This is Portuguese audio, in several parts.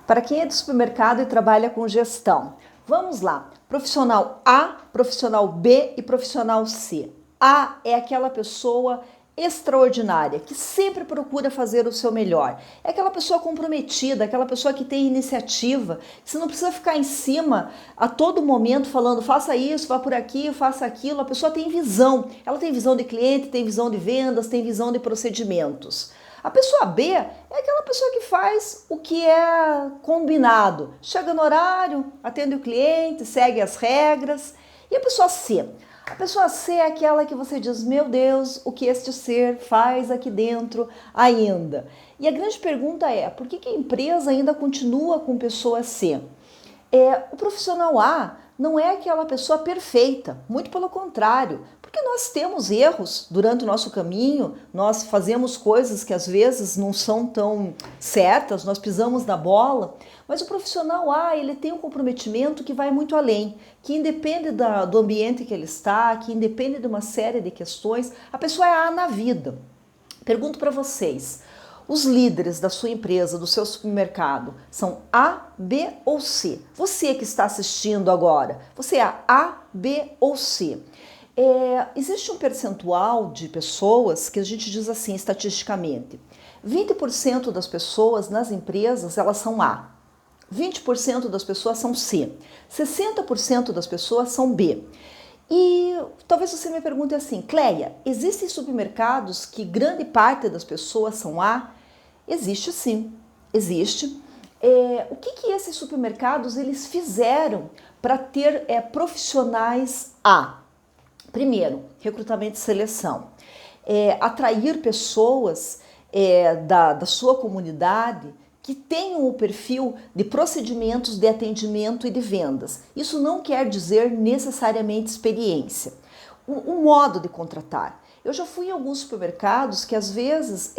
Para quem é de supermercado e trabalha com gestão, vamos lá. Profissional A, profissional B e profissional C. A é aquela pessoa extraordinária, que sempre procura fazer o seu melhor. É aquela pessoa comprometida, aquela pessoa que tem iniciativa. Você não precisa ficar em cima a todo momento falando faça isso, vá por aqui, faça aquilo. A pessoa tem visão. Ela tem visão de cliente, tem visão de vendas, tem visão de procedimentos. A pessoa B é aquela pessoa que faz o que é combinado. Chega no horário, atende o cliente, segue as regras. E a pessoa C? A pessoa C é aquela que você diz, meu Deus, o que este ser faz aqui dentro ainda? E a grande pergunta é, por que a empresa ainda continua com pessoa C? O profissional A não é aquela pessoa perfeita, muito pelo contrário, porque nós temos erros durante o nosso caminho, nós fazemos coisas que às vezes não são tão certas, nós pisamos na bola, mas o profissional A, ele tem um comprometimento que vai muito além, que independe do ambiente que ele está, que independe de uma série de questões, a pessoa é A na vida. Pergunto para vocês, os líderes da sua empresa, do seu supermercado, são A, B ou C? Você que está assistindo agora, você é A, B ou C? Existe um percentual de pessoas que a gente diz assim, estatisticamente, 20% das pessoas nas empresas, elas são A, 20% das pessoas são C, 60% das pessoas são B. E talvez você me pergunte assim, Cleia, existem supermercados que grande parte das pessoas são A? Existe sim, existe. O que esses supermercados eles fizeram para ter profissionais A? Primeiro, recrutamento e seleção. Atrair pessoas da sua comunidade que tenham o perfil de procedimentos de atendimento e de vendas. Isso não quer dizer necessariamente experiência. O modo de contratar. Eu já fui em alguns supermercados que às vezes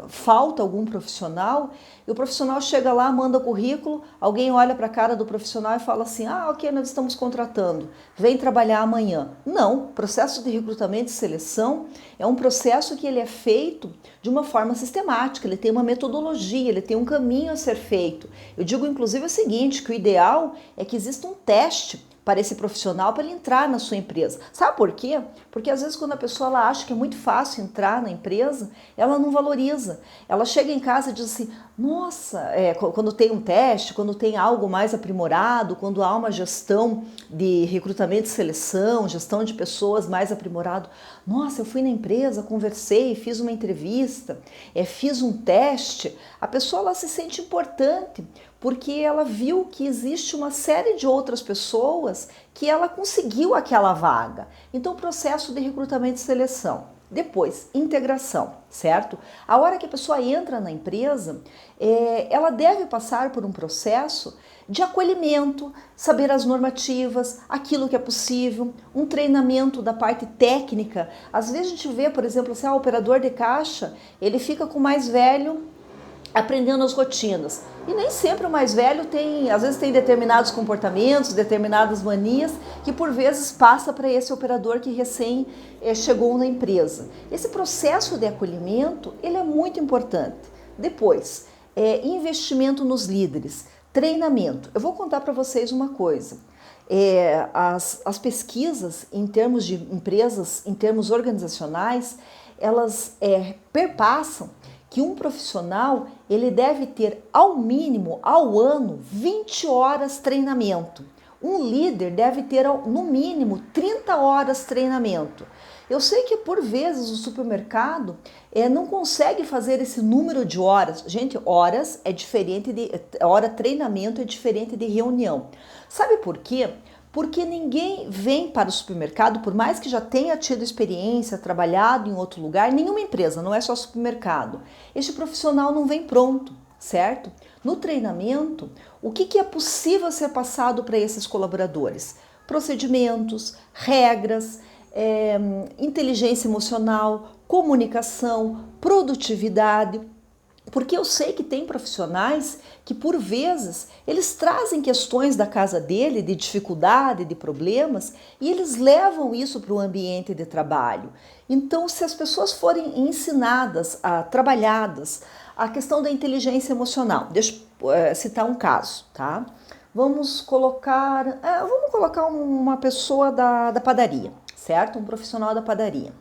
falta algum profissional e o profissional chega lá, manda currículo, alguém olha para a cara do profissional e fala assim, ok, nós estamos contratando, vem trabalhar amanhã. Não, o processo de recrutamento e seleção é um processo que ele é feito de uma forma sistemática, ele tem uma metodologia, ele tem um caminho a ser feito. Eu digo inclusive o seguinte, que o ideal é que exista um teste para esse profissional, para ele entrar na sua empresa. Sabe por quê? Porque às vezes quando a pessoa ela acha que é muito fácil entrar na empresa, ela não valoriza. Ela chega em casa e diz assim, nossa, quando tem um teste, quando tem algo mais aprimorado, quando há uma gestão de recrutamento e seleção, gestão de pessoas mais aprimorado, nossa, eu fui na empresa, conversei, fiz uma entrevista, fiz um teste, a pessoa ela se sente importante, porque ela viu que existe uma série de outras pessoas que ela conseguiu aquela vaga. Então, processo de recrutamento e seleção. Depois, integração, certo? A hora que a pessoa entra na empresa, ela deve passar por um processo de acolhimento, saber as normativas, aquilo que é possível, um treinamento da parte técnica. Às vezes a gente vê, por exemplo, assim, o operador de caixa, ele fica com o mais velho aprendendo as rotinas. E nem sempre o mais velho às vezes tem determinados comportamentos, determinadas manias, que por vezes passa para esse operador que recém chegou na empresa. Esse processo de acolhimento, ele é muito importante. Depois, investimento nos líderes, treinamento. Eu vou contar para vocês uma coisa. As pesquisas em termos de empresas, em termos organizacionais, elas perpassam que um profissional ele deve ter ao mínimo ao ano 20 horas treinamento. Um líder deve ter no mínimo 30 horas treinamento. Eu sei que por vezes o supermercado não consegue fazer esse número de horas. Gente, horas é diferente treinamento é diferente de reunião. Sabe por quê? Porque ninguém vem para o supermercado, por mais que já tenha tido experiência, trabalhado em outro lugar, nenhuma empresa, não é só supermercado. Este profissional não vem pronto, certo? No treinamento, o que é possível ser passado para esses colaboradores? Procedimentos, regras, inteligência emocional, comunicação, produtividade. Porque eu sei que tem profissionais que, por vezes, eles trazem questões da casa dele, de dificuldade, de problemas, e eles levam isso para o ambiente de trabalho. Então, se as pessoas forem ensinadas, trabalhadas, A questão da inteligência emocional. Deixa eu citar um caso, tá? Vamos colocar uma pessoa da padaria, certo? Um profissional da padaria.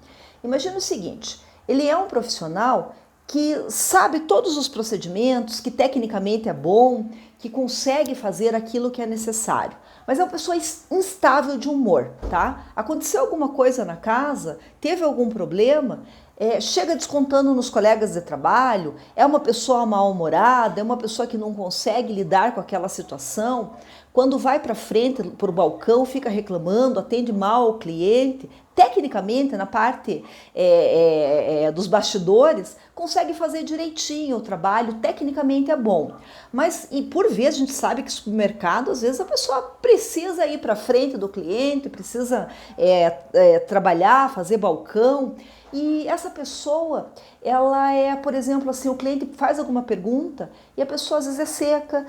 Imagina o seguinte, ele é um profissional que sabe todos os procedimentos, que tecnicamente é bom, que consegue fazer aquilo que é necessário. Mas é uma pessoa instável de humor, tá? Aconteceu alguma coisa na casa, teve algum problema, chega descontando nos colegas de trabalho, é uma pessoa mal-humorada, é uma pessoa que não consegue lidar com aquela situação, quando vai para frente, para o balcão, fica reclamando, atende mal ao cliente, tecnicamente, na parte dos bastidores, consegue fazer direitinho o trabalho, tecnicamente é bom. Mas, e por vezes, a gente sabe que no supermercado, às vezes a pessoa precisa ir para frente do cliente, precisa trabalhar, fazer balcão. E essa pessoa, ela por exemplo, assim, o cliente faz alguma pergunta e a pessoa às vezes é seca,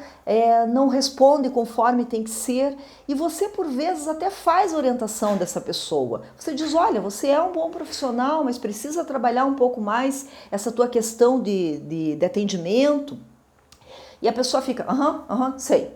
não responde conforme tem que ser, e você por vezes até faz a orientação dessa pessoa. Você diz, olha, você é um bom profissional, mas precisa trabalhar um pouco mais essa tua questão de atendimento. E a pessoa fica, sei.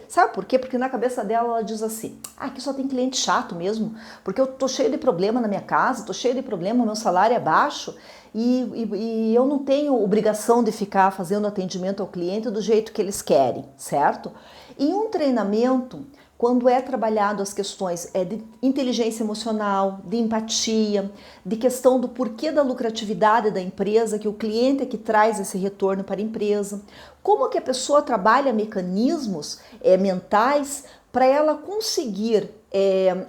Sabe por quê? Porque na cabeça dela ela diz assim, aqui só tem cliente chato mesmo, porque eu tô cheio de problema na minha casa, tô cheio de problema, meu salário é baixo e eu não tenho obrigação de ficar fazendo atendimento ao cliente do jeito que eles querem, certo? Em um treinamento, quando é trabalhado as questões de inteligência emocional, de empatia, de questão do porquê da lucratividade da empresa, que o cliente é que traz esse retorno para a empresa, como que a pessoa trabalha mecanismos mentais para ela conseguir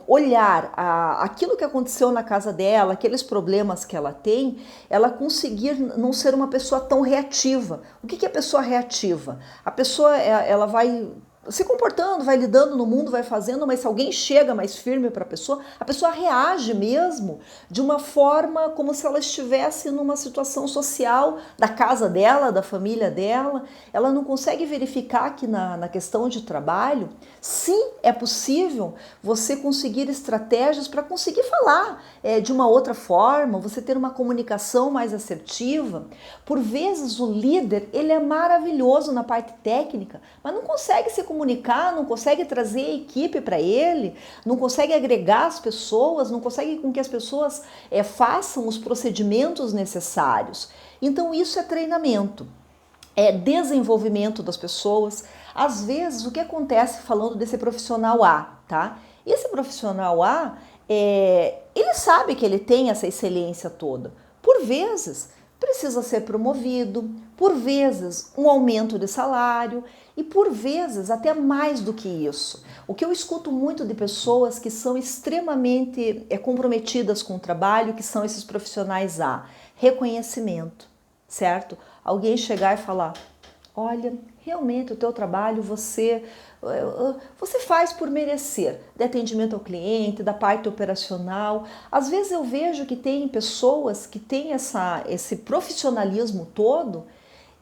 olhar aquilo que aconteceu na casa dela, aqueles problemas que ela tem, ela conseguir não ser uma pessoa tão reativa. O que é a pessoa reativa? A pessoa ela vai se comportando, vai lidando no mundo, vai fazendo, mas se alguém chega mais firme para a pessoa reage mesmo de uma forma como se ela estivesse numa situação social da casa dela, da família dela. Ela não consegue verificar que na questão de trabalho, sim, é possível você conseguir estratégias para conseguir falar de uma outra forma, você ter uma comunicação mais assertiva. Por vezes o líder, ele é maravilhoso na parte técnica, mas não consegue se comunicar, não consegue trazer a equipe para ele, não consegue agregar as pessoas, não consegue com que as pessoas façam os procedimentos necessários. Então isso é treinamento, é desenvolvimento das pessoas. Às vezes o que acontece falando desse profissional A, tá? Esse profissional A, ele sabe que ele tem essa excelência toda. Por vezes precisa ser promovido, por vezes um aumento de salário e por vezes até mais do que isso. O que eu escuto muito de pessoas que são extremamente comprometidas com o trabalho, que são esses profissionais A, reconhecimento, certo? Alguém chegar e falar, olha, realmente o teu trabalho você faz por merecer, de atendimento ao cliente, da parte operacional. Às vezes eu vejo que tem pessoas que têm esse profissionalismo todo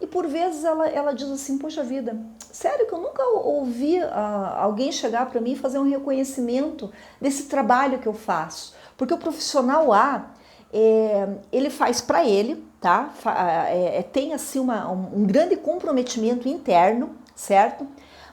e por vezes ela diz assim, poxa vida, sério que eu nunca ouvi alguém chegar para mim e fazer um reconhecimento desse trabalho que eu faço. Porque o profissional A, ele faz para ele, tá? Tem assim um grande comprometimento interno, certo?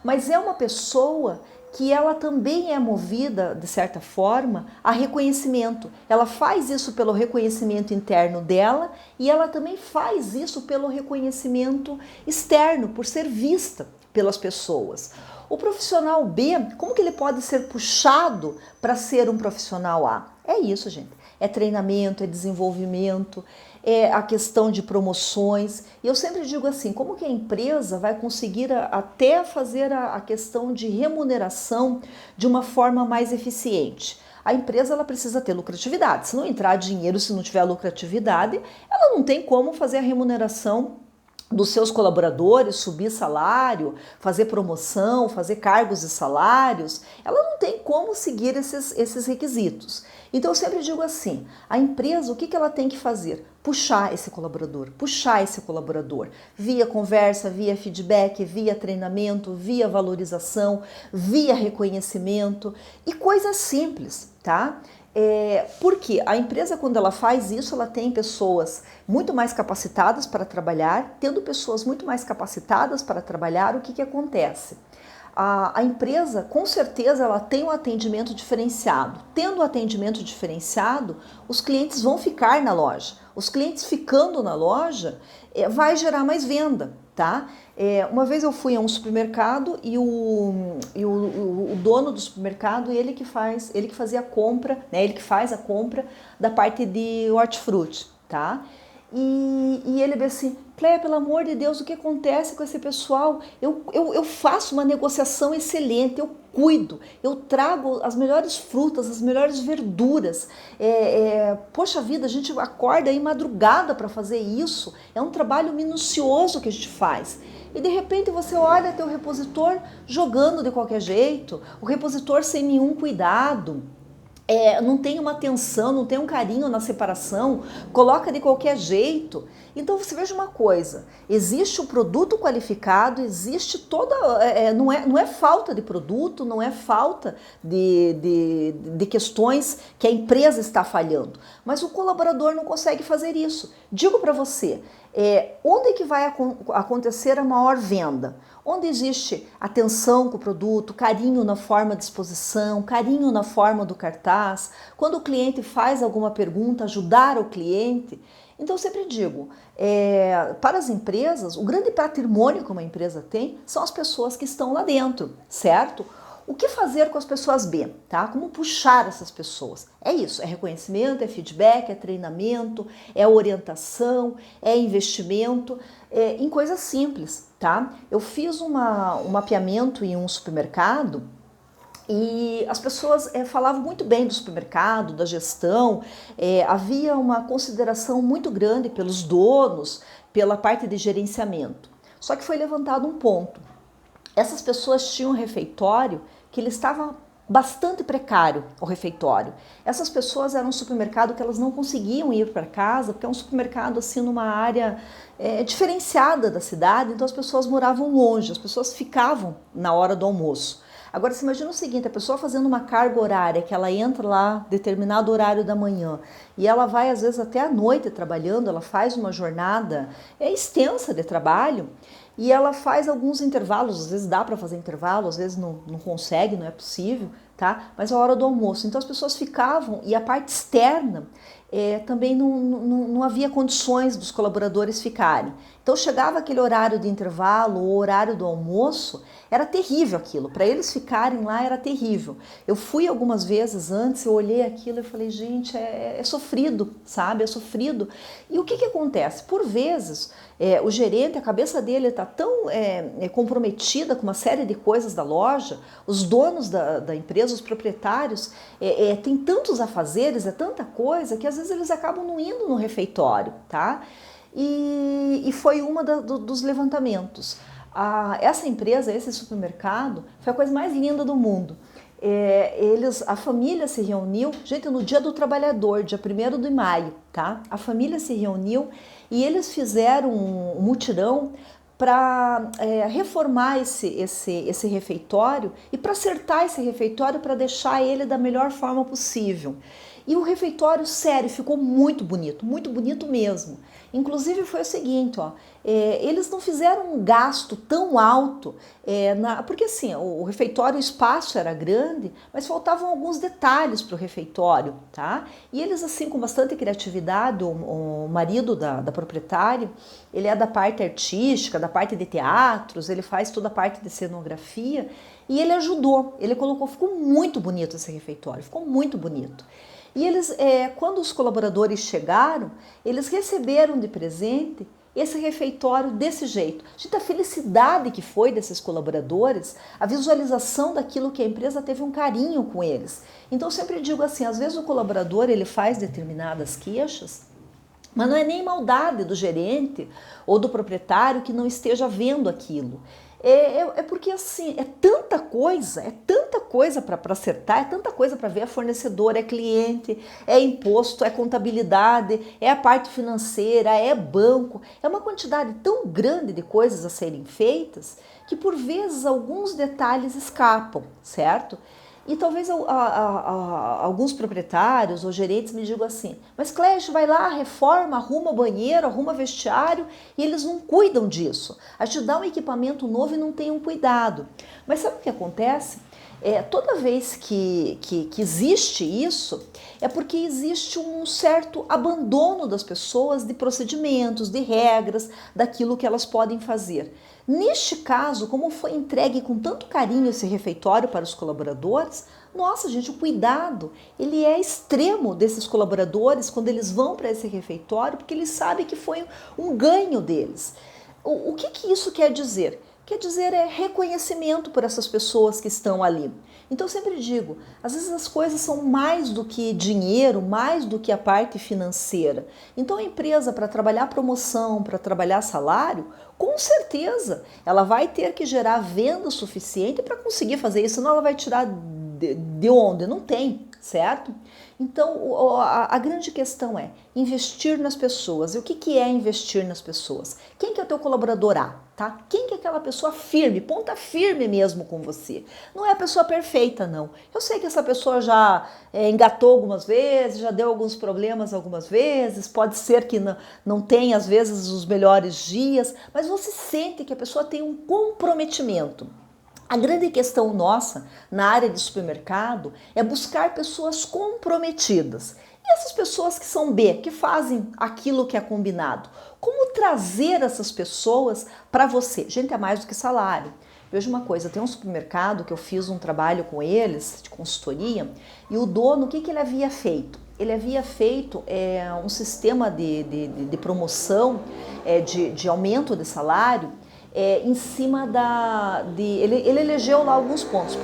Mas é uma pessoa que ela também é movida, de certa forma, a reconhecimento. Ela faz isso pelo reconhecimento interno dela e ela também faz isso pelo reconhecimento externo, por ser vista pelas pessoas. O profissional B, como que ele pode ser puxado para ser um profissional A? É isso, gente. É treinamento, é desenvolvimento, é a questão de promoções. E eu sempre digo assim, como que a empresa vai conseguir até fazer a questão de remuneração de uma forma mais eficiente? A empresa ela precisa ter lucratividade. Se não entrar dinheiro, se não tiver lucratividade, ela não tem como fazer a remuneração dos seus colaboradores, subir salário, fazer promoção, fazer cargos e salários. Ela não tem como seguir esses requisitos. Então eu sempre digo assim, a empresa, o que ela tem que fazer? Puxar esse colaborador, via conversa, via feedback, via treinamento, via valorização, via reconhecimento e coisas simples, tá? Porque a empresa, quando ela faz isso, ela tem pessoas muito mais capacitadas para trabalhar. Tendo pessoas muito mais capacitadas para trabalhar, o que acontece? A empresa, com certeza, ela tem um atendimento diferenciado. Tendo um atendimento diferenciado, os clientes vão ficar na loja. Os clientes ficando na loja, vai gerar mais venda, tá? Uma vez eu fui a um supermercado e o dono do supermercado, ele que fazia a compra, né? Ele que faz a compra da parte de hortifruti, tá? E ele disse assim, Cléia, pelo amor de Deus, o que acontece com esse pessoal? Eu faço uma negociação excelente, eu cuido, eu trago as melhores frutas, as melhores verduras. Poxa vida, a gente acorda aí madrugada para fazer isso, é um trabalho minucioso que a gente faz. E de repente você olha teu repositor jogando de qualquer jeito, o repositor sem nenhum cuidado. Não tem uma atenção, não tem um carinho na separação, coloca de qualquer jeito. Então você veja uma coisa, existe o produto qualificado, existe toda, não é falta de produto, não é falta de questões que a empresa está falhando, mas o colaborador não consegue fazer isso. Digo para você, onde que vai acontecer a maior venda? Onde existe atenção com o produto, carinho na forma de exposição, carinho na forma do cartaz, quando o cliente faz alguma pergunta, ajudar o cliente. Então eu sempre digo, para as empresas, o grande patrimônio que uma empresa tem são as pessoas que estão lá dentro, certo? O que fazer com as pessoas B, tá? Como puxar essas pessoas? É isso, é reconhecimento, é feedback, é treinamento, é orientação, é investimento, em coisas simples, tá? Eu fiz um mapeamento em um supermercado e as pessoas falavam muito bem do supermercado, da gestão, havia uma consideração muito grande pelos donos, pela parte de gerenciamento. Só que foi levantado um ponto. Essas pessoas tinham um refeitório que ele estava bastante precário, o refeitório. Essas pessoas eram um supermercado que elas não conseguiam ir para casa, porque é um supermercado assim numa área diferenciada da cidade, então as pessoas moravam longe, as pessoas ficavam na hora do almoço. Agora, você imagina o seguinte, a pessoa fazendo uma carga horária, que ela entra lá determinado horário da manhã e ela vai às vezes até à noite trabalhando, ela faz uma jornada extensa de trabalho e ela faz alguns intervalos, às vezes dá para fazer intervalo, às vezes não consegue, não é possível, tá? Mas é a hora do almoço. Então as pessoas ficavam e a parte externa também não havia condições dos colaboradores ficarem. Então chegava aquele horário de intervalo, o horário do almoço, era terrível aquilo. Para eles ficarem lá era terrível. Eu fui algumas vezes antes, eu olhei aquilo e falei, gente, é sofrido, sabe? É sofrido. E o que acontece? Por vezes, o gerente, a cabeça dele está tão comprometida com uma série de coisas da loja, os donos da empresa, os proprietários, tem tantos afazeres, é tanta coisa, que às vezes eles acabam não indo no refeitório, tá? E foi uma dos levantamentos. Essa empresa, esse supermercado, foi a coisa mais linda do mundo. A família se reuniu, gente, no Dia do Trabalhador, dia 1º de maio, tá? A família se reuniu e eles fizeram um mutirão para reformar esse refeitório e para acertar esse refeitório para deixar ele da melhor forma possível. E o refeitório, sério, ficou muito bonito mesmo. Inclusive foi o seguinte, ó, eles não fizeram um gasto tão alto, porque assim, o refeitório, o espaço era grande, mas faltavam alguns detalhes para o refeitório, tá? E eles assim, com bastante criatividade, o marido da proprietária, ele é da parte artística, da parte de teatros, ele faz toda a parte de cenografia, e ele ajudou, ele colocou, ficou muito bonito esse refeitório, ficou muito bonito. E eles, quando os colaboradores chegaram, eles receberam de presente esse refeitório desse jeito. Gente, a felicidade que foi desses colaboradores, a visualização daquilo que a empresa teve um carinho com eles. Então eu sempre digo assim, às vezes o colaborador ele faz determinadas queixas, mas não é nem maldade do gerente ou do proprietário que não esteja vendo aquilo. Porque assim, é tanta coisa para acertar, é tanta coisa para ver, é fornecedor, é cliente, é imposto, é contabilidade, é a parte financeira, é banco, é uma quantidade tão grande de coisas a serem feitas que por vezes alguns detalhes escapam, certo? E talvez alguns proprietários ou gerentes me digam assim, mas Clécio, vai lá, reforma, arruma banheiro, arruma vestiário, e eles não cuidam disso. A gente dá um equipamento novo e não tem um cuidado. Mas sabe o que acontece? Toda vez que existe isso, é porque existe um certo abandono das pessoas de procedimentos, de regras, daquilo que elas podem fazer. Neste caso, como foi entregue com tanto carinho esse refeitório para os colaboradores, nossa gente, o cuidado, ele é extremo desses colaboradores quando eles vão para esse refeitório, porque eles sabem que foi um ganho deles. O que isso quer dizer? Quer dizer reconhecimento por essas pessoas que estão ali. Então eu sempre digo, às vezes as coisas são mais do que dinheiro, mais do que a parte financeira. Então a empresa, para trabalhar promoção, para trabalhar salário, com certeza ela vai ter que gerar venda suficiente para conseguir fazer isso, senão ela vai tirar de onde? Não tem, certo? Então, a grande questão é investir nas pessoas. E o que é investir nas pessoas? Quem que é o teu colaborador A, tá? Quem que é aquela pessoa firme, ponta firme mesmo com você? Não é a pessoa perfeita, não. Eu sei que essa pessoa já engatou algumas vezes, já deu alguns problemas algumas vezes, pode ser que não tenha, às vezes, os melhores dias, mas você sente que a pessoa tem um comprometimento. A grande questão nossa na área de supermercado é buscar pessoas comprometidas. E essas pessoas que são B, que fazem aquilo que é combinado, como trazer essas pessoas para você? Gente, é mais do que salário. Veja uma coisa, tem um supermercado que eu fiz um trabalho com eles, de consultoria, e o dono, o que ele havia feito? Ele havia feito um sistema de promoção, de aumento de salário, em cima ele elegeu lá alguns pontos,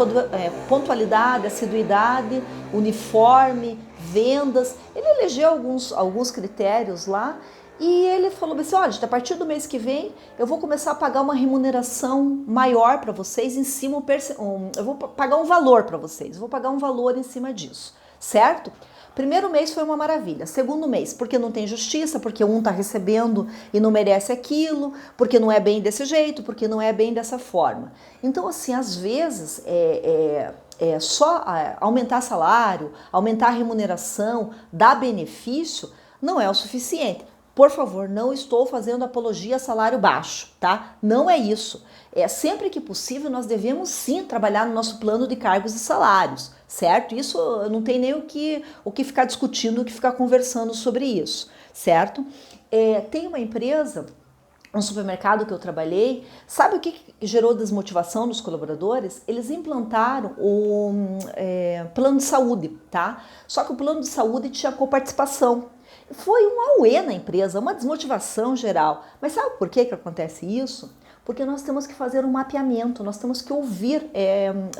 pontualidade, assiduidade, uniforme, vendas, ele elegeu alguns critérios lá e ele falou assim, olha, a partir do mês que vem eu vou começar a pagar uma remuneração maior para vocês, eu vou pagar um valor para vocês, eu vou pagar um valor em cima disso, certo? Primeiro mês foi uma maravilha, segundo mês, porque não tem justiça, porque um está recebendo e não merece aquilo, porque não é bem desse jeito, porque não é bem dessa forma. Então, assim, às vezes, só aumentar salário, aumentar a remuneração, dar benefício, não é o suficiente. Por favor, não estou fazendo apologia a salário baixo, tá? Não é isso. Sempre que possível, nós devemos sim trabalhar no nosso plano de cargos e salários, certo? Isso não tem nem o que ficar discutindo, o que ficar conversando sobre isso, certo? Tem uma empresa, um supermercado que eu trabalhei, sabe o que gerou desmotivação nos colaboradores? Eles implantaram o plano de saúde, tá? Só que o plano de saúde tinha coparticipação. Foi um auê na empresa, uma desmotivação geral. Mas sabe por que acontece isso? Porque nós temos que fazer um mapeamento, nós temos que ouvir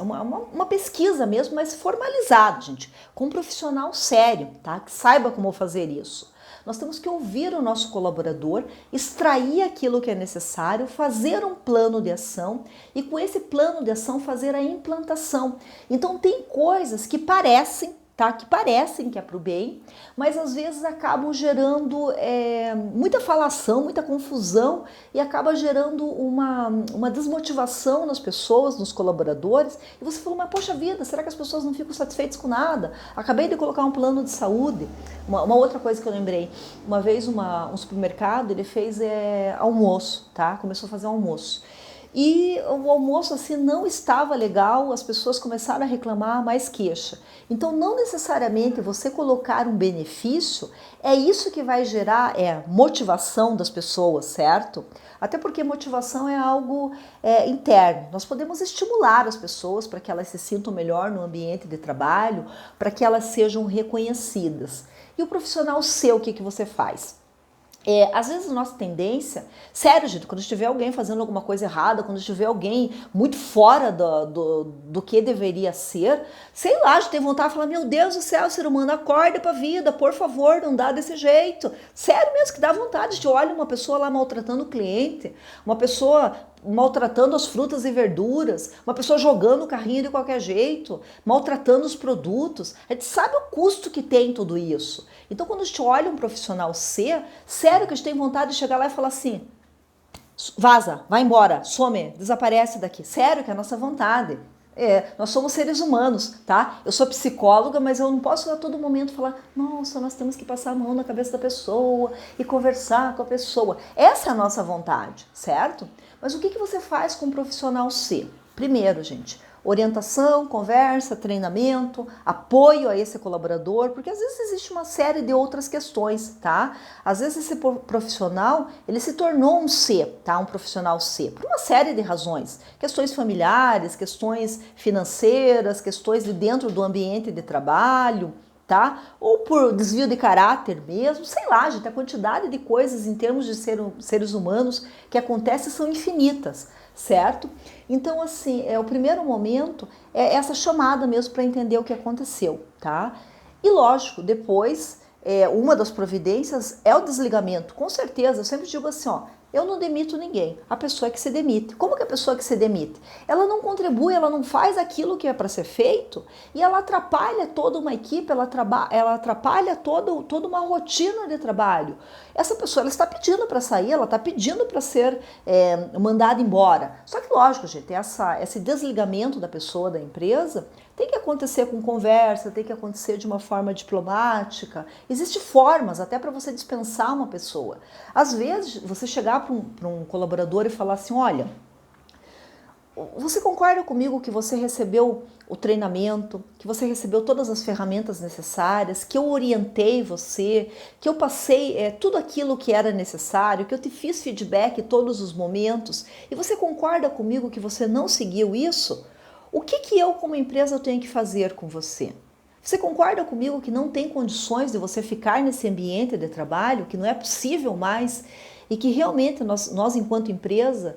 uma pesquisa mesmo, mas formalizada, gente, com um profissional sério, tá? Que saiba como fazer isso. Nós temos que ouvir o nosso colaborador, extrair aquilo que é necessário, fazer um plano de ação e com esse plano de ação fazer a implantação. Então tem coisas que parecem, tá? Que parecem que é para o bem, mas às vezes acabam gerando muita falação, muita confusão e acaba gerando uma desmotivação nas pessoas, nos colaboradores. E você falou, mas poxa vida, será que as pessoas não ficam satisfeitas com nada? Acabei de colocar um plano de saúde. Uma outra coisa que eu lembrei, uma vez um supermercado, ele fez almoço, tá? Começou a fazer almoço. E o almoço assim não estava legal, as pessoas começaram a reclamar, mais queixa. Então não necessariamente você colocar um benefício é isso que vai gerar motivação das pessoas, certo? Até porque motivação é algo interno. Nós podemos estimular as pessoas para que elas se sintam melhor no ambiente de trabalho, para que elas sejam reconhecidas. E o profissional seu, o que você faz? Às vezes a nossa tendência, sério gente, quando estiver alguém fazendo alguma coisa errada, quando estiver alguém muito fora do que deveria ser, sei lá, a gente tem vontade de falar, meu Deus do céu, ser humano, acorda pra vida, por favor, não dá desse jeito. Sério mesmo que dá vontade, a gente olha uma pessoa lá maltratando o cliente, uma pessoa maltratando as frutas e verduras, uma pessoa jogando o carrinho de qualquer jeito, maltratando os produtos. A gente sabe o custo que tem tudo isso. Então, quando a gente olha um profissional sério que a gente tem vontade de chegar lá e falar assim, vaza, vai embora, some, desaparece daqui. Sério que é a nossa vontade. Nós somos seres humanos, tá? Eu sou psicóloga, mas eu não posso a todo momento falar, nossa, nós temos que passar a mão na cabeça da pessoa e conversar com a pessoa. Essa é a nossa vontade, certo? Mas o que você faz com um profissional C? Primeiro, gente, orientação, conversa, treinamento, apoio a esse colaborador, porque às vezes existe uma série de outras questões, tá? Às vezes esse profissional, ele se tornou um C, tá? Um profissional C, por uma série de razões. Questões familiares, questões financeiras, questões de dentro do ambiente de trabalho, tá? Ou por desvio de caráter mesmo, sei lá, gente, a quantidade de coisas em termos de seres humanos que acontecem são infinitas, certo? Então, assim, o primeiro momento é essa chamada mesmo para entender o que aconteceu, tá? E lógico, depois, uma das providências é o desligamento, com certeza, eu sempre digo assim, ó, eu não demito ninguém, a pessoa é que se demite. Como que a pessoa que se demite? Ela não contribui, ela não faz aquilo que é para ser feito e ela atrapalha toda uma equipe, ela atrapalha toda uma rotina de trabalho. Essa pessoa ela está pedindo para sair, ela está pedindo para ser mandada embora. Só que lógico, gente, esse desligamento da pessoa da empresa tem que acontecer com conversa, tem que acontecer de uma forma diplomática. Existem formas até para você dispensar uma pessoa. Às vezes, você chegar para um colaborador e falar assim, olha, você concorda comigo que você recebeu o treinamento, que você recebeu todas as ferramentas necessárias, que eu orientei você, que eu passei tudo aquilo que era necessário, que eu te fiz feedback em todos os momentos, e você concorda comigo que você não seguiu isso? O que eu, como empresa, eu tenho que fazer com você? Você concorda comigo que não tem condições de você ficar nesse ambiente de trabalho, que não é possível mais e que realmente nós enquanto empresa,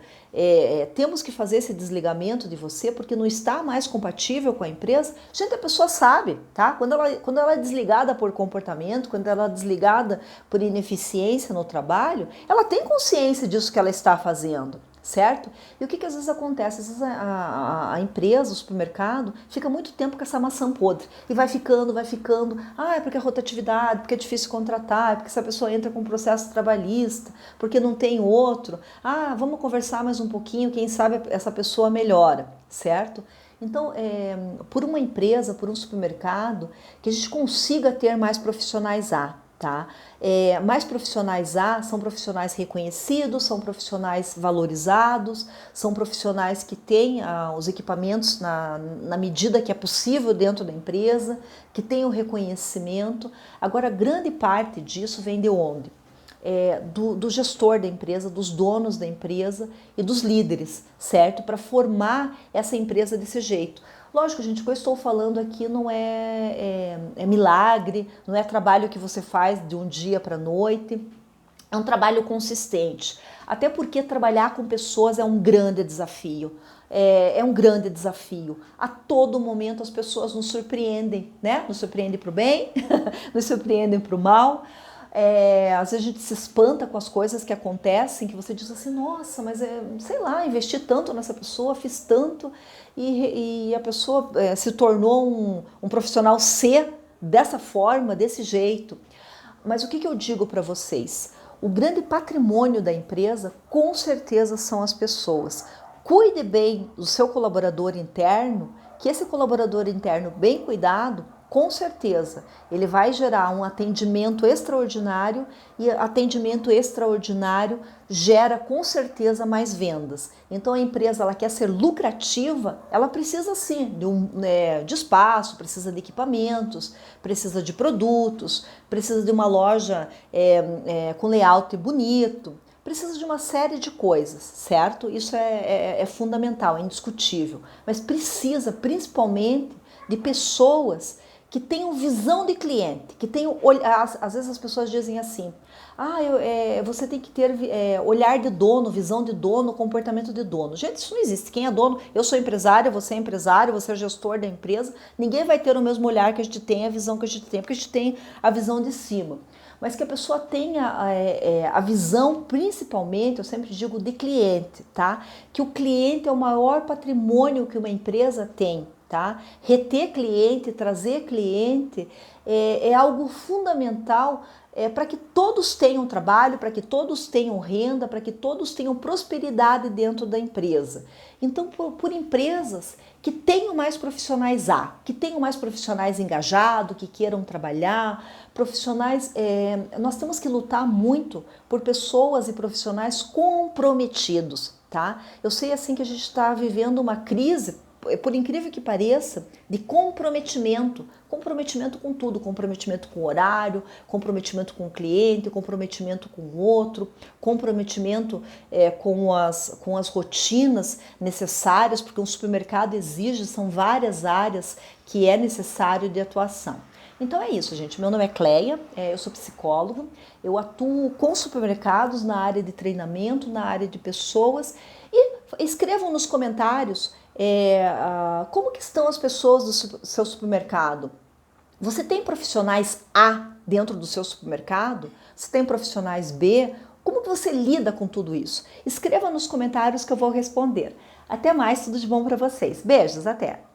temos que fazer esse desligamento de você porque não está mais compatível com a empresa? Gente, a pessoa sabe, tá? Quando ela é desligada por comportamento, quando ela é desligada por ineficiência no trabalho, ela tem consciência disso que ela está fazendo. Certo? E o que às vezes acontece? Às vezes a empresa, o supermercado, fica muito tempo com essa maçã podre e vai ficando, é porque é rotatividade, porque é difícil contratar, é porque essa pessoa entra com um processo trabalhista, porque não tem outro, vamos conversar mais um pouquinho, quem sabe essa pessoa melhora, certo? Então, por uma empresa, por um supermercado, que a gente consiga ter mais profissionais tá? Mais profissionais são profissionais reconhecidos, são profissionais valorizados, são profissionais que têm os equipamentos na medida que é possível dentro da empresa, que têm o reconhecimento. Agora, grande parte disso vem de onde? Do gestor da empresa, dos donos da empresa e dos líderes, certo? Para formar essa empresa desse jeito. Lógico, gente, o que eu estou falando aqui não é milagre, não é trabalho que você faz de um dia para a noite, é um trabalho consistente. Até porque trabalhar com pessoas é um grande desafio. É um grande desafio. A todo momento as pessoas nos surpreendem, né? Nos surpreendem para o bem, nos surpreendem para o mal. Às vezes a gente se espanta com as coisas que acontecem, que você diz assim, nossa, mas sei lá, investi tanto nessa pessoa, fiz tanto, e a pessoa se tornou um profissional C dessa forma, desse jeito. Mas o que eu digo para vocês? O grande patrimônio da empresa, com certeza, são as pessoas. Cuide bem do seu colaborador interno, que esse colaborador interno bem cuidado, com certeza, ele vai gerar um atendimento extraordinário e atendimento extraordinário gera com certeza mais vendas. Então a empresa ela quer ser lucrativa, ela precisa sim de espaço, precisa de equipamentos, precisa de produtos, precisa de uma loja com layout bonito, precisa de uma série de coisas, certo? Isso é fundamental, é indiscutível, mas precisa principalmente de pessoas que tenham visão de cliente, que tenham, às vezes as pessoas dizem assim, você tem que ter olhar de dono, visão de dono, comportamento de dono. Gente, isso não existe. Quem é dono? Eu sou empresária, você é empresário, você é gestor da empresa. Ninguém vai ter o mesmo olhar que a gente tem, a visão que a gente tem, porque a gente tem a visão de cima. Mas que a pessoa tenha a visão, principalmente, eu sempre digo, de cliente, tá? Que o cliente é o maior patrimônio que uma empresa tem. tá? Reter cliente, trazer cliente é algo fundamental para que todos tenham trabalho, para que todos tenham renda, para que todos tenham prosperidade dentro da empresa. Então, por empresas que tenham mais profissionais que tenham mais profissionais engajados, que queiram trabalhar, profissionais, nós temos que lutar muito por pessoas e profissionais comprometidos, tá? Eu sei assim que a gente está vivendo uma crise, por incrível que pareça, de comprometimento com tudo, comprometimento com o horário, comprometimento com o cliente, comprometimento com o outro, comprometimento com as rotinas necessárias, porque um supermercado exige, são várias áreas que é necessário de atuação. Então é isso, gente. Meu nome é Cleia, eu sou psicóloga, eu atuo com supermercados na área de treinamento, na área de pessoas, e escrevam nos comentários como que estão as pessoas do seu supermercado. Você tem profissionais A dentro do seu supermercado? Você tem profissionais B? Como que você lida com tudo isso? Escreva nos comentários que eu vou responder. Até mais, tudo de bom para vocês. Beijos, até!